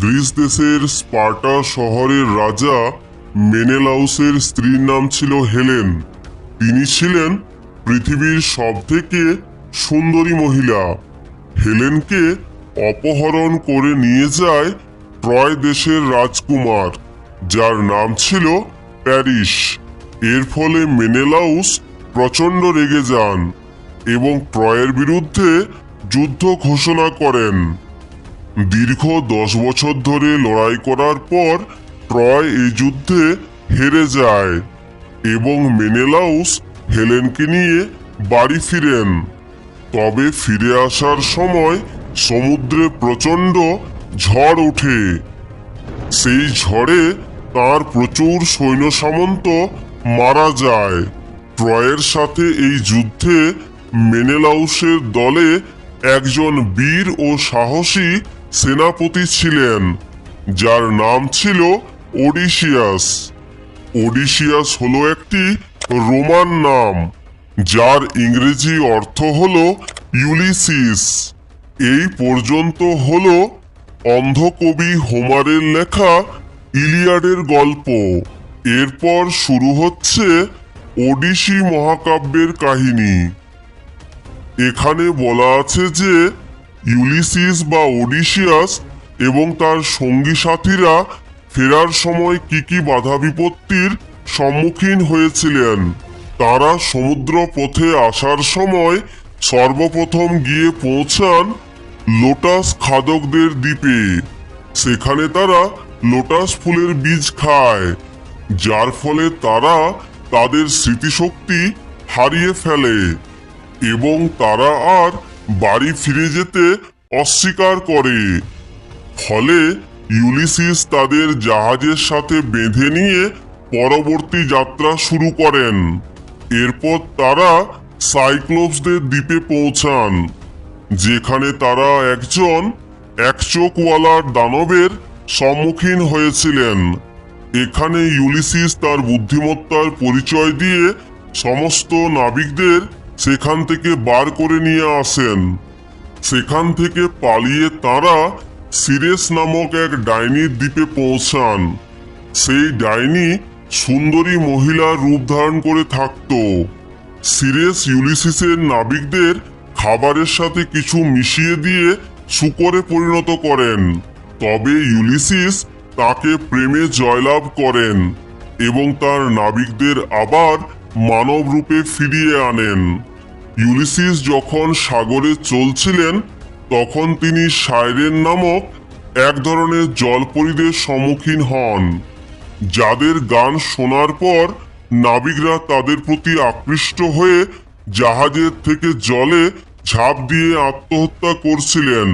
Greece দেশের Sparta শহরের রাজা মেনেলাউসের স্ত্রীর নাম ছিল হেলেন। তিনি ছিলেন পৃথিবীর সবথেকে সুন্দরী মহিলা। হেলেনকে অপহরণ করে নিয়ে যায় ট্রয় দেশের রাজকুমার, যার নাম ছিল প্যারিস। এর ফলে মেনেলাউস প্রচণ্ড রেগে যান এবং ট্রয়ের বিরুদ্ধে যুদ্ধ ঘোষণা করেন। দীর্ঘ 10 বছর ধরে লড়াই করার পর ট্রয় এই যুদ্ধে হেরে যায় এবং মেনেলাউস হেলেনকে নিয়ে বাড়ি ফিরেন। তবে ফিরে আসার সময় সমুদ্রে প্রচণ্ড ঝড় ওঠে। সেই ঝড়ে তার প্রচুর সৈন্য সামন্ত মারা যায়। ট্রয়ের সাথে এই যুদ্ধে মেনেলাউসের দলে একজন বীর ও সাহসী সেনাপতি ছিলেন, যার নাম ছিল ওডিসিয়াস। ওডিসিয়াস হলো একটি রোমান নাম, যার ইংরেজি অর্থ হলো ইউলিসিস। এই পর্যন্ত হলো অন্ধকবি হোমারের লেখা ইলিয়াডের গল্প। এরপর শুরু হচ্ছে ওডিসি মহাকাব্যের কাহিনী। এখানে বলা আছে যে ইউলিসিস বা ওডিসিয়াস এবং তার সঙ্গী সাথীরা ফেরার সময় কি কি বাধা বিপত্তির সম্মুখীন হয়েছিলেন। তারা সমুদ্র পথে আসার সময় সর্বপ্রথম গিয়ে পৌঁছান লোটাস খাদকদের দ্বীপে। সেখানে তারা লোটাস ফুলের বীজ খায়, যার ফলে তারা তাদের স্মৃতিশক্তি হারিয়ে ফেলে এবং তারা আর বাড়ি ফিরে যেতে অস্বীকার করে। ফলে ইউলিসিস তাদের জাহাজের সাথে বেঁধে নিয়ে পরবর্তী যাত্রা শুরু করেন। এরপর তারা সাইক্লোপসদের দ্বীপে পৌঁছান, যেখানে তারা একজন একচোখওয়ালা দানবের সম্মুখীন হয়েছিলেন। এখানে ইউলিসিস তার বুদ্ধিমত্তার পরিচয় দিয়ে সমস্ত নাবিকদের সেখান থেকে বার করে নিয়ে আসেন। সেখান থেকে পালিয়ে তারা সিরেস নামক এক ডাইনির দ্বীপে পৌঁছান। সেই ডাইনি সুন্দরী মহিলার রূপ ধারণ করে থাকত। সিরেস ইউলিসিসের নাবিকদের খাবারের সাথে কিছু মিশিয়ে দিয়ে শূকরে পরিণত করেন। তবে ইউলিসিস তাকে প্রেমে জয়লাভ করেন এবং তার নাবিকদের আবার মানব রূপে ফিরিয়ে আনেন। ইউলিসিস যখন সাগরে চলছিলেন, তখন তিনি সাইরেন নামক এক ধরনের জলপরীদের সম্মুখীন হন, যাদের গান শোনার পর নাবিকরা তাদের প্রতি আকৃষ্ট হয়ে জাহাজের থেকে জলে ঝাঁপ দিয়ে আত্মহত্যা করছিলেন।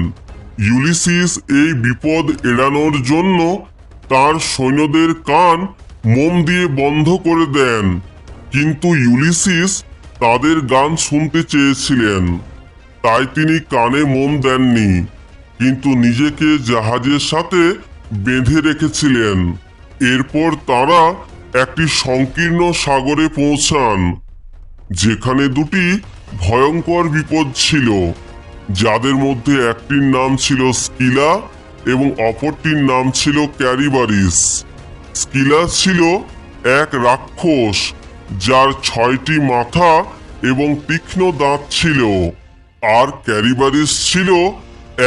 ইউলিসিস এই বিপদ এড়ানোর জন্য তার সৈন্যদের কান মোম দিয়ে বন্ধ করে দেন, কিন্তু ইউলিসিস তাদের গান শুনতে চেয়েছিলেন, তাই তিনি কানে মোম দেননি, কিন্তু নিজেকে জাহাজের সাথে বেঁধে রেখেছিলেন। এরপর তারা একটি সংকীর্ণ সাগরে পৌঁছান, যেখানে দুটি ভয়ঙ্কর বিপদ ছিল, যাদের মধ্যে একটির নাম ছিল স্কিলা এবং অপরটির নাম ছিল ক্যারিবারিস। স্কিলা ছিল এক রাক্ষস, যার 6টি মাথা এবং তীক্ষ্ণ দাঁত ছিল, আর ক্যারিবারিস ছিল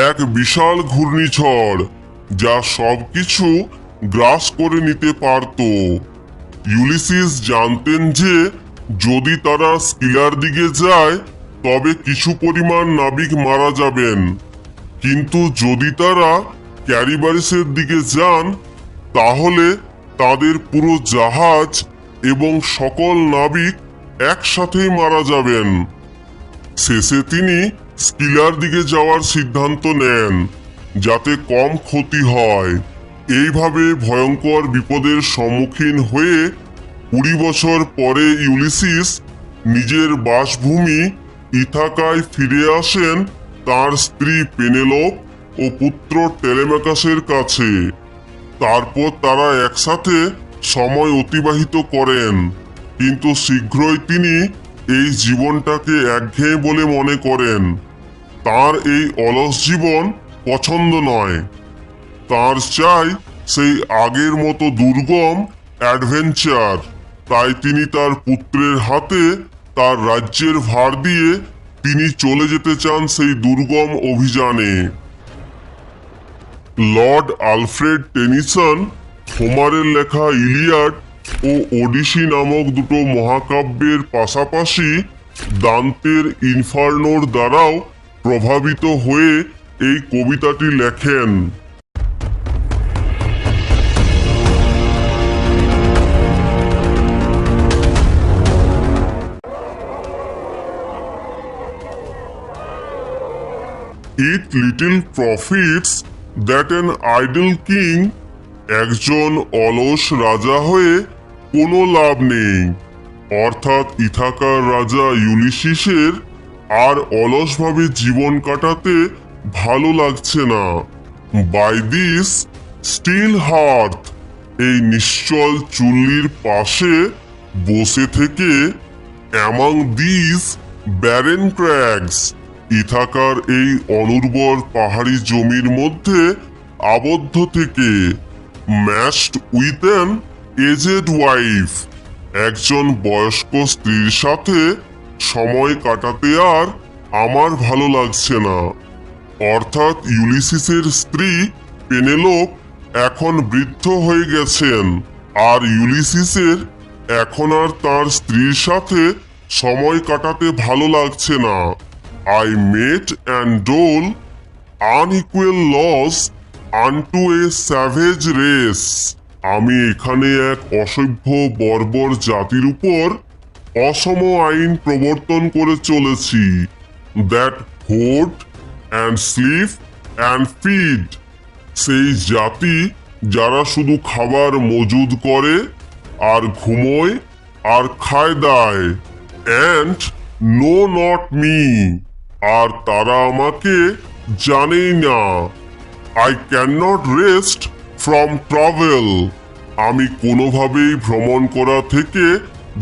এক বিশাল ঘূর্ণিঝড়, যা সবকিছু গ্রাস করে নিতে পারত। ইউলিসিস জানতেন যে যদি তারা স্কিলার দিকে যায় তবে কিছু পরিমাণ নাবিক মারা যাবেন, কিন্তু যদি তারা ক্যারিবারিসের দিকে যান তাহলে তাদের পুরো জাহাজ এবং সকল নাবিক একসাথেই মারা যাবেন। শেষে তিনি স্কিলার দিকে যাওয়ার সিদ্ধান্ত নেন, যাতে কম ক্ষতি হয়। এইভাবে ভয়ঙ্কর বিপদের সম্মুখীন হয়ে 20 বছর পরে ইউলিসিস নিজের বাসভূমি ইথাকায় ফিরে আসেন তার স্ত্রী পেনেলোপ ও পুত্র টেলেমাকাসের কাছে। তারপর তারা একসাথে সময় অতিবাহিত করেন, কিন্তু শীঘ্রই তিনি এই জীবনটাকে একঘেয়ে বলে মনে করেন। তার এই অলস জীবন পছন্দ নয়। তার চাই সেই আগের মতো দুর্গম অ্যাডভেঞ্চার। তাই তিনি তার পুত্রের হাতে তার রাজ্যের ভার দিয়ে তিনি চলে যেতে চান সেই দুর্গম অভিযানে। লর্ড আলফ্রেড টেনিসন হোমারের লেখা ইলিয়াড ও ওডিসি নামক দুটো মহাকাব্যের পাশাপাশি দান্তের ইনফার্নোর দ্বারাও প্রভাবিত হয়ে এই কবিতাটি লেখেন। It little profits that an idle king, একজন অলস রাজা হয়ে কোনো লাভ নেই। অর্থাৎ ইথাকার রাজা ইউলিসিসের আর অলসভাবে জীবন কাটাতে ভালো লাগছে না। বাই দিস স্টিল হার্থ, এই নিশ্চল চুল্লির পাশে বসে থেকে, অ্যামং দিস ব্যারেন ক্র্যাগস, ইথাকার এই অনুর্বর পাহাড়ি জমির মধ্যে আবদ্ধ থেকে, matched with an aged wife, একজন বয়স্ক স্ত্রীর সাথে সময় কাটাতে আর আমার ভালো লাগছে না। অর্থাৎ ইউলিসিসের স্ত্রী পেনেলোপ এখন বৃদ্ধ হয়ে গেছেন, আর ইউলিসিসের এখন আর তার স্ত্রীর সাথে সময় কাটাতে ভালো লাগছে না। I mate and dole unequal laws unto a savage race, আমি এখানে এক অসভ্য বর্বর জাতির উপর অসম আইন প্রবর্তন করে চলেছি। That hoard and sleep and feed, সেই জাতি যারা শুধু খাবার মজুদ করে আর ঘুমোয় আর খায় দায়। অ্যান্ড নো নট মি, আর তারা আমাকে জানেই না। I can not rest from travel, আমি কোনোভাবেই ভ্রমণ করা থেকে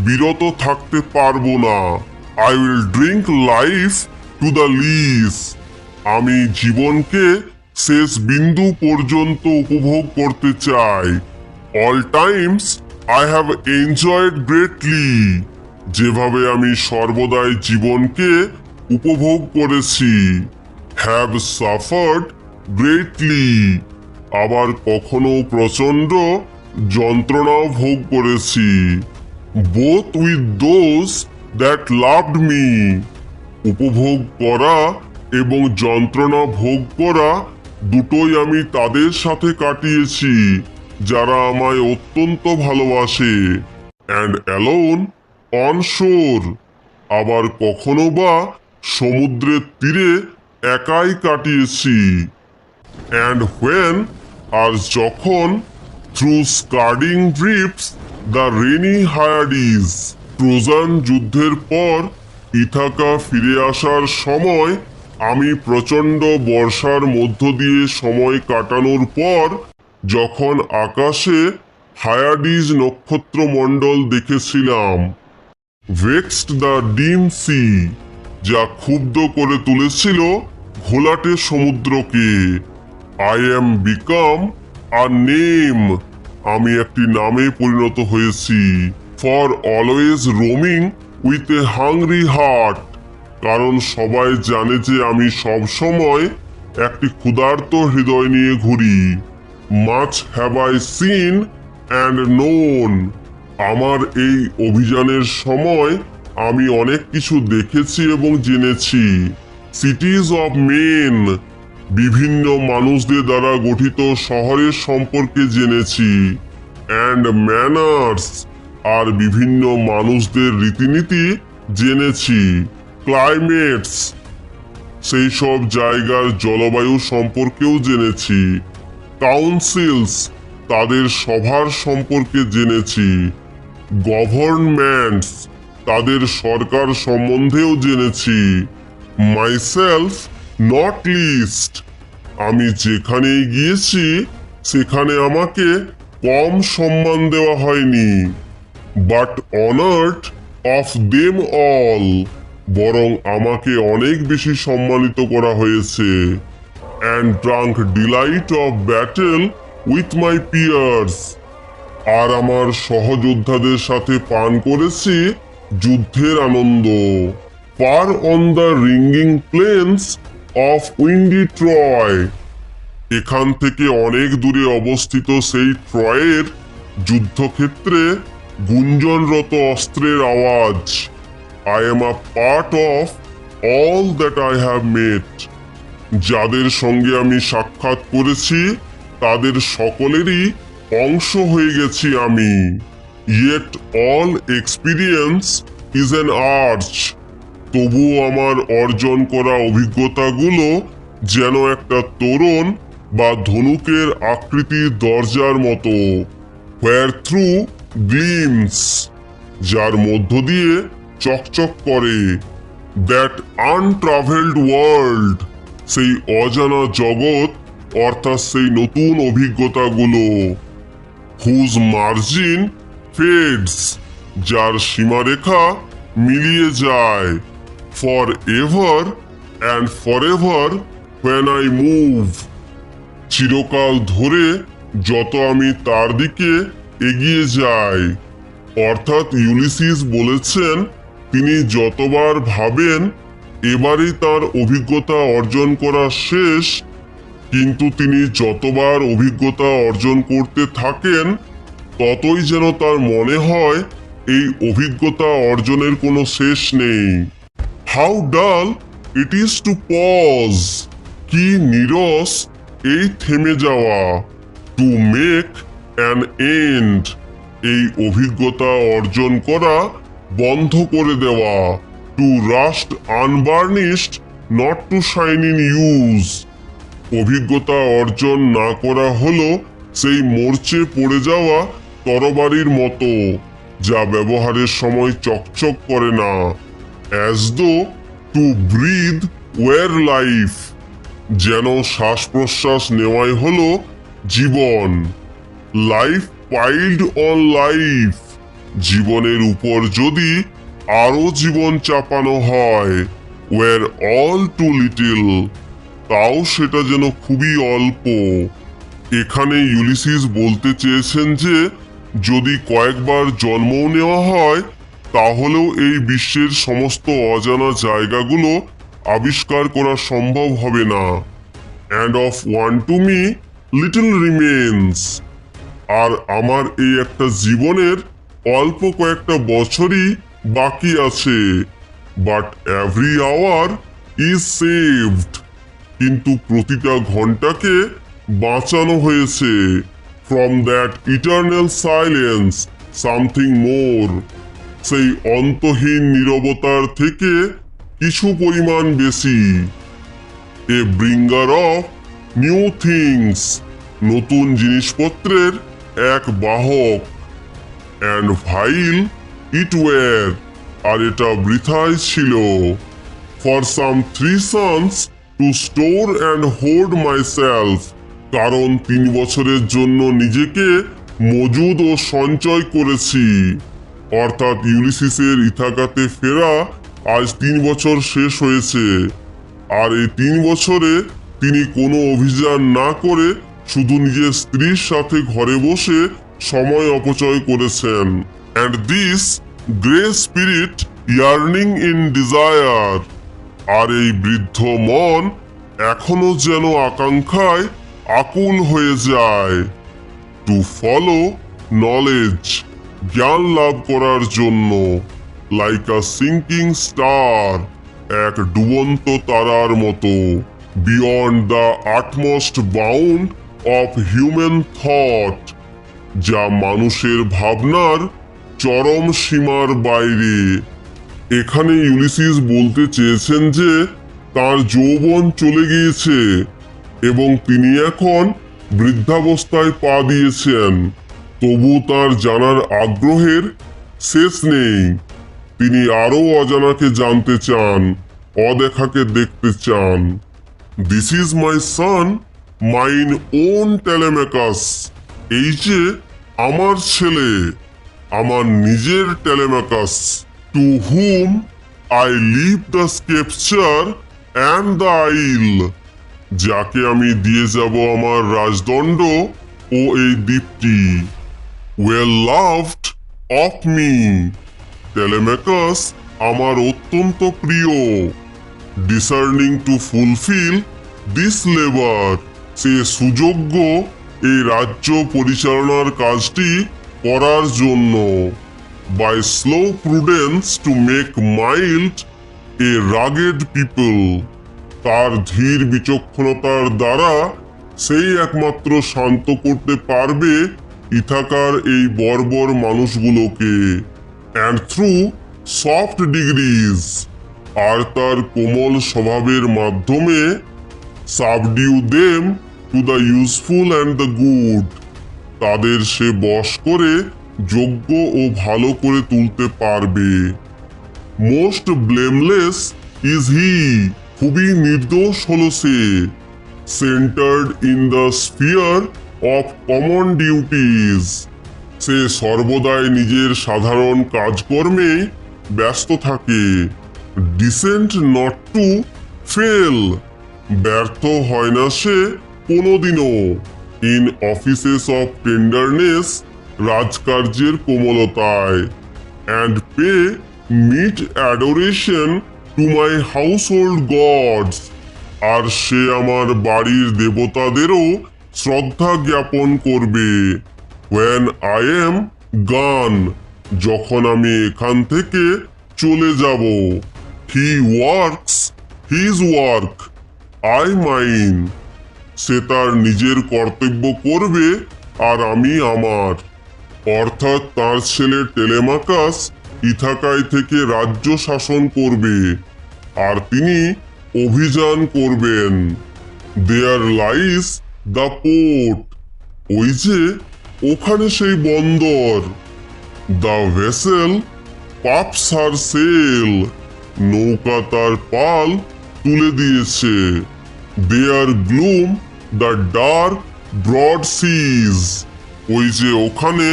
বিরত থাকতে পারবো না। I will drink life to the lees, আমি জীবনকে শেষ বিন্দু পর্যন্ত উপভোগ করতে চাই। All times I have enjoyed greatly, যেভাবে আমি সর্বদাই জীবনকে উপভোগ করেছি। হ্যাভ সাফার্ড গ্রেটলি, আবার কখনো প্রচন্ড যন্ত্রণাও ভোগ করেছি। Both with those that loved me, উপভোগ করা এবং যন্ত্রণা ভোগ করা দুটোই আমি তাদের সাথে কাটিয়েছি যারা আমায় অত্যন্ত ভালোবাসে। অ্যান্ড অ্যালোন অন শোর, আবার কখনো বা সমুদ্রের তীরে একাই কাটিয়েছি। অ্যান্ড হোয়েন, আর যখন, through scudding drips the rainy Hyades, Trojan যুদ্ধের পর ইথাকা ফিরে আসার সময় আমি প্রচণ্ড বর্ষার মধ্য দিয়ে সময় কাটানোর পর যখন আকাশে হায়াডিজ নক্ষত্রমণ্ডল দেখেছিলাম। ভেক্সড দ্য ডিম সি, যা ক্ষুব্ধ করে তুলেছিল ঘোলাটে সমুদ্রকে। I am become a name, আমি একটি নামে পরিণত হয়েছি। For always roaming with a hungry heart, কারণ সবাই জানে যে আমি সব সময় একটি ক্ষুধার্ত হৃদয় নিয়ে ঘুরি। Much have I seen and known, আমার এই অভিযানের সময় আমি অনেক কিছু দেখেছি এবং জেনেছি। সিটিজ অফ মেন, বিভিন্ন মানুষদের দ্বারা গঠিত শহরের সম্পর্কে জেনেছি। অ্যান্ড ম্যানার্স, আর বিভিন্ন মানুষদের রীতিনীতি জেনেছি। ক্লাইমেটস, সেই সব জায়গার জলবায়ু সম্পর্কেও জেনেছি। কাউন্সিলস, তাদের সভার সম্পর্কে জেনেছি। গভর্নমেন্টস, তাদের সরকার সম্বন্ধেও জেনেছি। মাইসেলফ নট লিস্ট, আমি যেখানেই গিয়েছি সেখানে আমাকে কম সম্মান দেওয়া হয়নি। But honoured of them all, বরং আমাকে অনেক বেশি সম্মানিত করা হয়েছে। and drunk delight of battle with my peers. আর আমার সহযোদ্ধাদের সাথে পান করেছি যুদ্ধের আনন্দ। Far on the ringing plains of windy Troy, এখান থেকে অনেক দূরে অবস্থিত সেই ট্রয়ের যুদ্ধক্ষেত্রে গুঞ্জনরত অস্ত্রের আওয়াজ। I am a part of all that I have met. যাদের সঙ্গে আমি সাক্ষাৎ করেছি তাদের সকলেরই অংশ হয়ে গেছি আমি। Yet all experience is an arch. তবুও আমার অর্জন করা অভিজ্ঞতাগুলো যেন একটা তোরণ বা ধনুকের আকৃতির দরজার মতো। Where through gleams, যার মধ্য দিয়ে চকচক করে। That untraveled world, সেই অজানা জগৎ অর্থাৎ সেই নতুন অভিজ্ঞতাগুলো। Whose margin fades, যার সীমারেখা মিলিয়ে যায়। Forever and forever when I move, চিরকাল ধরে যত আমি তার দিকে এগিয়ে যাই। অর্থাৎ ইউলিসিস বলেছেন তিনি যতবার ভাবেন এবারই তার অভিজ্ঞতা অর্জন করা শেষ, কিন্তু তিনি যতবার অভিজ্ঞতা অর্জন করতে থাকেন ততই যেন তার মনে হয় এই অভিজ্ঞতা অর্জনের কোনো শেষ নেই। হাউ ডাল ইট ইজ টু পজ, কি নীরস এই থেমে যাওয়া। টু মেক অ্যান এন্ড, এই অভিজ্ঞতা অর্জন করা বন্ধ করে দেওয়া। To rust unburnished, not to shine in use. অভিজ্ঞতা অর্জন না করা হলো সেই মরচে পড়ে যাওয়া তরবারির মতো, যা ব্যবহারের সময় চকচক করে না। As though two breathe war life, যেন শ্বাস প্রশ্বাস নেওয়াই হলো জীবন। লাইফ পাইলড অন লাইফ, জীবনের উপর যদি আরো জীবন চাপানো হয়। ওয়ার অল টু লিটল, তাও সেটা যেন খুবই অল্প। এখানে ইউলিসিস বলতে চেয়েছেন যে যদি কয়েকবার জন্মও নেওয়া হয় তাহলেও এই বিশ্বের সমস্ত অজানা জায়গাগুলো আবিষ্কার করা সম্ভব হবে না। And of one to me little remains, আর আমার এই একটা জীবনের অল্প কয়েকটা বছরই বাকি আছে। But every hour is saved, কিন্তু প্রতিটা ঘন্টাকে বাঁচানো হয়েছে। From that eternal silence something more, সেই অন্তহীন নীরবতার থেকে কিছু পরিমাণ বেশি। A bringer of new things, নতুন জিনিসপত্রের এক বাহক। অ্যান্ড ভাইল ইট ওয়ার, আর এটা বৃথাই ছিল। For some 3 sons two store and hold myself, কারণ 3 বছরের জন্য নিজেকে মজুদ ও সঞ্চয় করেছি। অর্থাৎ ইউলিসিসের ইথাকাতে ফেরা আজ 3 বছর শেষ হয়েছে, আর এই 3 বছরে তিনি কোনো অভিযান না করে শুধু নিজের স্ত্রীর সাথে ঘরে বসে সময় অপচয় করেছেন। And this grey spirit yearning in desire, আর এই বৃদ্ধ মন এখনো যেন আকাঙ্ক্ষায় আকুল হয়ে যায়। টু ফলো নলেজ, জ্ঞান লাভ করার জন্য। লাইক আ সিঙ্কিং স্টার, এক ডুবন্ত তারার মতো। Beyond the utmost bound of human thought, যা মানুষের ভাবনার চরম সীমার বাইরে। এখানে ইউলিসিস বলতে চেয়েছেন যে তার যৌবন চলে গিয়েছে এবং তিনি এখন বৃদ্ধাবস্থায় পা দিয়েছেন, তবু তার জানার আগ্রহের শেষ নেই। তিনি আরো অজানাকে জানতে চান, অদেখাকে দেখতে চান। This is my son, mine own Telemachus, এই যে আমার ছেলে, আমার নিজের Telemachus. To whom I leave the scripture and the isle, যাকে আমি দিয়ে যাব আমার রাজদণ্ড ও এই দ্বীপটি। Well loved of me, Telemachus আমার অত্যন্ত প্রিয়। Discerning to fulfil this labour, সে সুযোগ্য এই রাজ্য পরিচালনার কাজটি করার জন্য। By slow prudence to make mild a rugged people, তার ধীর বিচক্ষণতার দ্বারা সেই একমাত্র শান্ত করতে পারবে ইথাকার এই বর্বর মানুষগুলোকে। অ্যান্ড থ্রু সফট ডিগ্রিজ, আর তার কোমল স্বভাবের মাধ্যমে subdue them to the useful and the good, তাদের সে বশ করে যোগ্য ও ভালো করে তুলতে পারবে। মোস্ট ব্লেমলেস ইজ হি, খুবই নির্দোষ হল সে। Centred in the sphere of common duties, সে সর্বদাই নিজের সাধারণ কাজকর্মে ব্যস্ত থাকে। ডিসেন্ট নট টু ফেল, ব্যর্থ হয় না সে কোনোদিনও। ইন অফিসেস অফ টেন্ডারনেস, রাজকার্যের কোমলতায়। And pay meet adoration to my household gods, আর সে আমার বাড়ির দেবতাদেরও শ্রদ্ধা জ্ঞাপন করবে। ওয়েন আই এম গান, যখন আমি এখান থেকে চলে যাব। He works his work, I mine, সে তার নিজের কর্তব্য করবে আর আমি আমার। অর্থাৎ তার ছেলে টেলেমাকাস ইথাকায় থেকে রাজ্য শাসন করবে, আর তিনি অভিযান করবেন। দেয়ার লাইস দ্য পোর্ট, ওই যে ওখানে সেই বন্দর। দ্য ভেসেল পাপস হার সেল, নৌকা তার পাল তুলে দিয়েছে। দেয়ার গ্লুম দ্য ডার্ক ব্রড সিজ, ওই যে ওখানে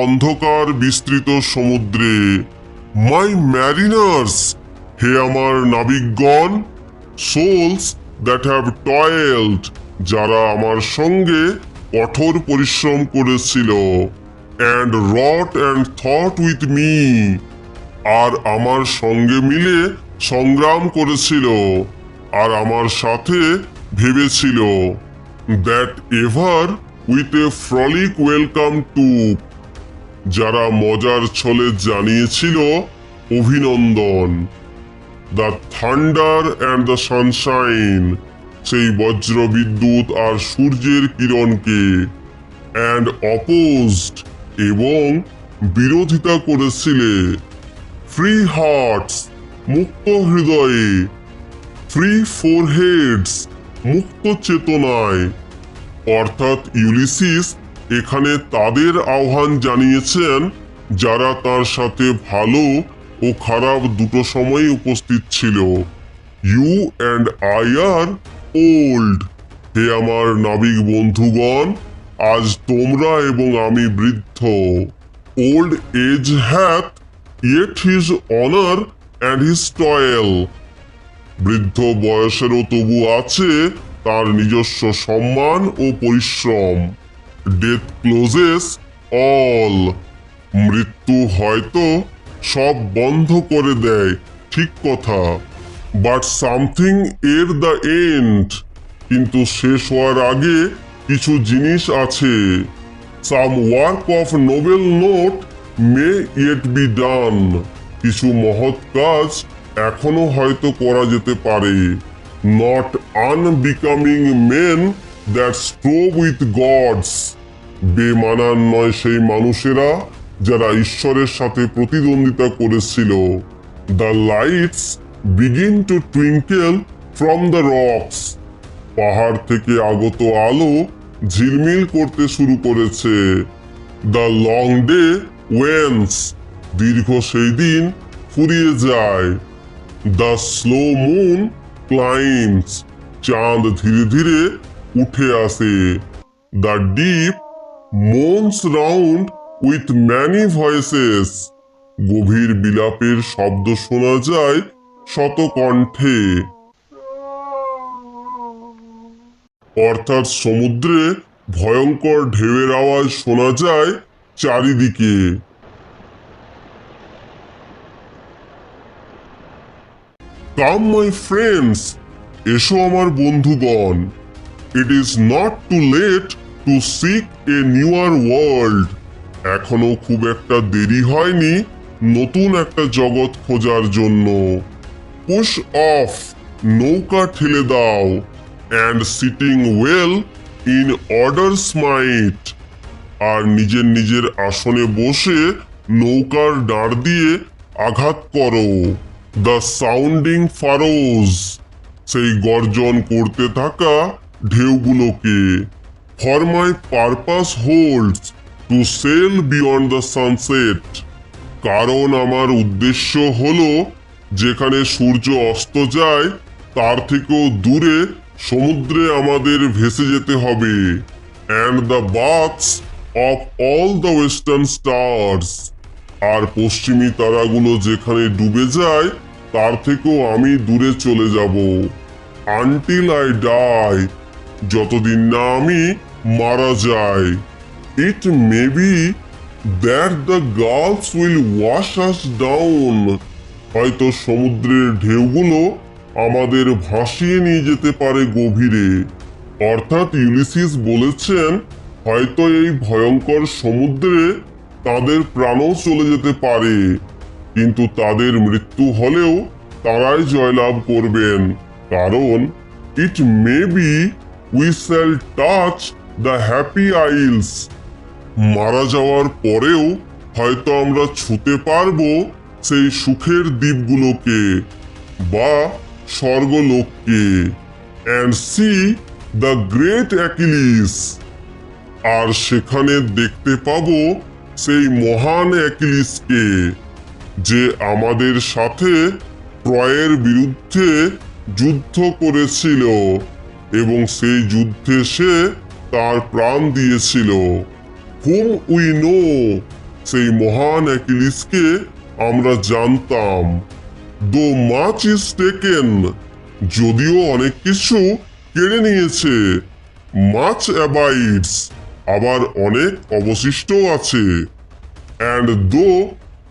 অন্ধকার বিস্তৃত সমুদ্রে। মাই ম্যারিনার্স, হে আমার নাবিকগণ। সোলস দ্যাট হ্যাভ টয়েলড, যারা আমার সঙ্গে কঠোর পরিশ্রম করেছিল। And wrought and thought with me, আর আমার সঙ্গে মিলে সংগ্রাম করেছিল আর আমার সাথে ভেবেছিল। That ever with a frolic welcome to, যারা মজার ছলে জানিয়েছিল অভিনন্দন। The thunder and the sunshine, সেই বজ্র বিদ্যুৎ আর সূর্যের কিরণকে। অ্যান্ড অপোজড, এবং বিরোধিতা করেছিলে। ফ্রি হার্টস, মুক্ত হৃদয়ে। ফ্রি ফোরহেডস, মুক্ত চেতনায়। অর্থাৎ ইউলিসিস এখানে তাদের আহ্বান জানিয়েছেন যারা তার সাথে ভালো ও খারাপ দুটো সময়ই উপস্থিত ছিল। You and I are old, হে আমার নাবিক বন্ধুগণ, আজ তোমরা এবং আমি বৃদ্ধ। Old age hath yet his honour and his toil, বৃদ্ধ বয়সেরও তবু আছে তার নিজস্ব সম্মান ও পরিশ্রম। ডেথ ক্লোজেস অল, মৃত্যু হয়তো সব বন্ধ করে দেয়, ঠিক কথা। But something ere the end, কিন্তু শেষ হওয়ার আগে কিছু জিনিস আছে। Some work of noble note may yet be done, কিছু মহৎ কাজ এখনো হয়তো করা যেতে পারে। Not unbecoming men that strove with gods, বেমানান নয় সেই মানুষেরা যারা ঈশ্বরের সাথে প্রতিদ্বন্দ্বিতা করেছিল। The lights begin to twinkle from the rocks, পাহাড় থেকে আগত আলো ঝিলমিল করতে শুরু করেছে। দ্য লং ডে ওয়েন্স, দীর্ঘ সেই দিন ফুরিয়ে যায়। দ্য স্লো মুন ক্লাইম্বস, চাঁদ ধীরে ধীরে উঠে আসে। The deep moans round with many voices, গভীর বিলাপের শব্দ শোনা যায় শত কণ্ঠে। অর্থাৎ সমুদ্রে ভয়ঙ্কর ঢেউয়ের আওয়াজ শোনা যায় চারিদিকে। কাম মাই ফ্রেন্ডস, এসো আমার বন্ধুগণ। It is not too late to seek a newer world. এখনো খুব একটা দেরি হয়নি নতুন একটা জগৎ খোঁজার জন্য। পুশ অফ, নৌকা ঠেলে দাও। And sitting well in order smite, আর নিজের নিজের আসনে বসে নৌকার ডাঁড় দিয়ে আঘাত করো। দ্য সাউন্ডিং ফারোজ, সেই গর্জন করতে থাকা ঢেউগুলোকে। For my purpose holds to sail beyond the sunset, কারণ আমার উদ্দেশ্য হলো যেখানে সূর্য অস্ত যায় তার থেকেও দূরে সমুদ্রে আমাদের ভেসে যেতে হবে। And the baths of all the western stars, আর পশ্চিমী তারাগুলো যেখানে ডুবে যায় তার থেকেও আমি দূরে চলে যাব। আনটিল আই ডাই, যতদিন না আমি মারা যাই। It may be that the gulfs will wash us down, হয়তো সমুদ্রের ঢেউগুলো আমাদের ভাসিয়ে নিয়ে যেতে পারে গভীরে। অর্থাৎ ইউলিসিস বলেছেন হয়তো এই ভয়ঙ্কর সমুদ্রে তাদের প্রাণও চলে যেতে পারে, কিন্তু তাদের মৃত্যু হলেও তারাই জয়লাভ করবেন, কারণ it may be we shall touch the happy isles, মারা যাওয়ার পরেও হয়তো আমরা ছুঁতে পারবো সেই সুখের দ্বীপগুলোকে বা স্বর্গলোককে। And see the great Achilles, আর সেখানে দেখতে পাবো সেই মহান অ্যাকিলিসকে, যে আমাদের সাথে ট্রয়ের বিরুদ্ধে যুদ্ধ করেছিল এবং সেই যুদ্ধে সে তার প্রাণ দিয়েছিল। হুম উই নো, সেই মহান অ্যাকিলিসকে আমরা জানতাম। দো মাচ ইজ টেকেন, যদিও অনেক কিছু কেড়ে নিয়েছে। মাচ অ্যাবাইডস, আবার অনেক অবশিষ্ট আছে। And though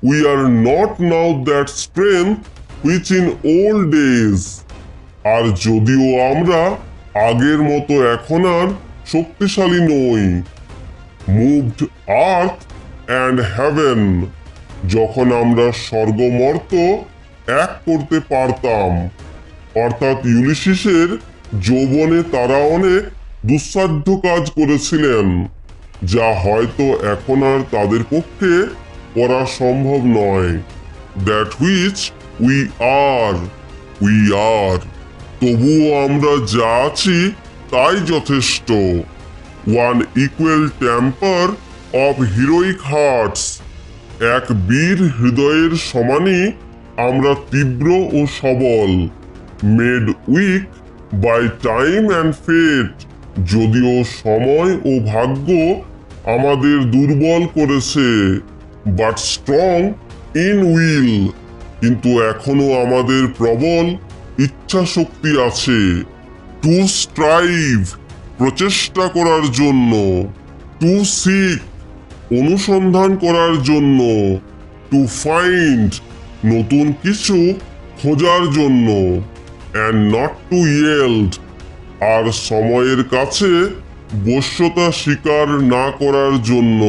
we are not now that strength which in old days, আর যদিও আমরা আগের মতো এখন আর শক্তিশালী নই। মুভড আর্থ অ্যান্ড হ্যাভেন, যখন আমরা স্বর্গমর্ত এক করতে পারতাম। অর্থাৎ ইউলিসিসের যৌবনে তারা অনেক দুঃসাধ্য কাজ করেছিলেন, যা হয়তো এখন আর তাদের পক্ষে করা সম্ভব নয়। দ্যাট হুইচ উই আর, তবুও আমরা যা আছি তাই যথেষ্ট। One equal temper of heroic hearts, এক বীর হৃদয়ের সমানই আমরা তীব্র ও সবল। Made weak by time and fate, যদিও সময় ও ভাগ্য আমাদের দুর্বল করেছে। বাট স্ট্রং ইন উইল, কিন্তু এখনো আমাদের প্রবল ইচ্ছা শক্তি আছে। টু স্ট্রাইভ, প্রচেষ্টা করার জন্য। টু সিক, অনুসন্ধান করার জন্য। টু ফাইন্ড, নতুন কিছু খোঁজার জন্য। অ্যান্ড নট টু ইয়েল্ড, আর সময়ের কাছে বশ্যতা স্বীকার না করার জন্য।